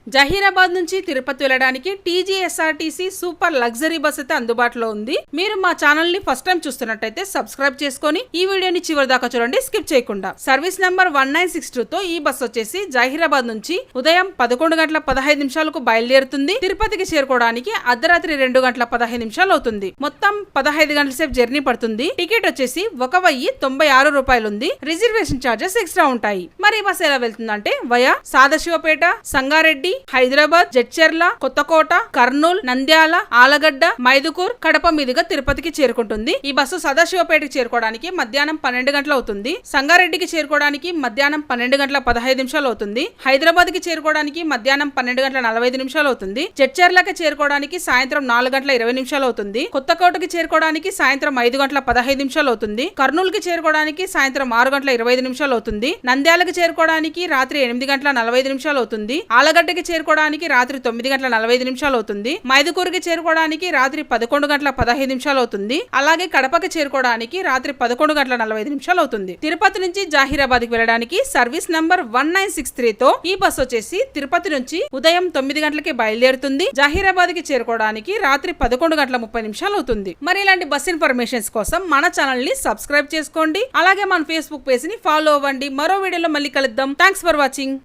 జహీరాబాద్ నుంచి తిరుపతి వెళ్ళడానికి TGSRTC super luxury bus అయితే అందుబాటులో ఉంది. మీరు మా ఛానల్ ని ఫస్ట్ టైం చూస్తున్నట్టయితే సబ్స్క్రైబ్ చేసుకొని ఈ వీడియోని చివరి దాకా చూడండి, స్కిప్ చేయకుండా. సర్వీస్ నంబర్ 1962 తో ఈ బస్ వచ్చేసి జహీరాబాద్ నుంచి ఉదయం 11:15 బయలుదేరుతుంది. తిరుపతికి చేరుకోవడానికి అర్ధరాత్రి 2:15 అవుతుంది. మొత్తం 15 గంటల సేపు జర్నీ పడుతుంది. టికెట్ వచ్చేసి 1096 రూపాయలు ఉంది. రిజర్వేషన్ ఛార్జెస్ ఎక్స్ట్రా ఉంటాయి. మరి ఈ బస్ ఎలా వెళ్తుందంటే వయా సాదాశివపేట, సంగారెడ్డి, హైదరాబాద్, జడ్చర్ల, కొత్తకోట, కర్నూలు, నంద్యాల, ఆలగడ్డ, మైదుకూర్, కడప మీదుగా తిరుపతికి చేరుకుంటుంది. ఈ బస్సు సదాశివపేటకి చేరుకోవడానికి మధ్యాహ్నం 12 గంటలు అవుతుంది. సంగారెడ్డికి చేరుకోవడానికి మధ్యాహ్నం 12:15 అవుతుంది. హైదరాబాద్ కి చేరుకోవడానికి మధ్యాహ్నం 12:45 అవుతుంది. జడ్చర్లకి చేరుకోవడానికి సాయంత్రం 4:20 అవుతుంది. కొత్తకోటకి చేరుకోవడానికి సాయంత్రం 5:15 అవుతుంది. కర్నూలుకి చేరుకోవడానికి సాయంత్రం 6:25 అవుతుంది. నంద్యాలకి చేరుకోవడానికి రాత్రి 8:45 అవుతుంది. ఆలగడ్డకి చేరుకోవడానికి రాత్రి 9:45 అవుతుంది. మైదుకూరుకి చేరుకోవడానికి రాత్రి 11:15 అవుతుంది. అలాగే కడపకి చేరుకోవడానికి రాత్రి 11:45 అవుతుంది. తిరుపతి నుంచి జహీరాబాద్ కి వెళ్ళడానికి సర్వీస్ నంబర్ 1963 తో ఈ బస్ వచ్చేసి తిరుపతి నుంచి ఉదయం 9 గంటలకి బయలుదేరుతుంది. జహీరాబాద్ కి చేరుకోవడానికి రాత్రి 11:30 అవుతుంది. మరి ఇలాంటి బస్ ఇన్ఫర్మేషన్స్ కోసం మన ఛానల్ ని సబ్స్క్రైబ్ చేసుకోండి. అలాగే మన ఫేస్బుక్ పేజ్ ని ఫాలో అవ్వండి. మరో వీడియోలో మళ్ళీ కలుద్దాం. Thanks for watching.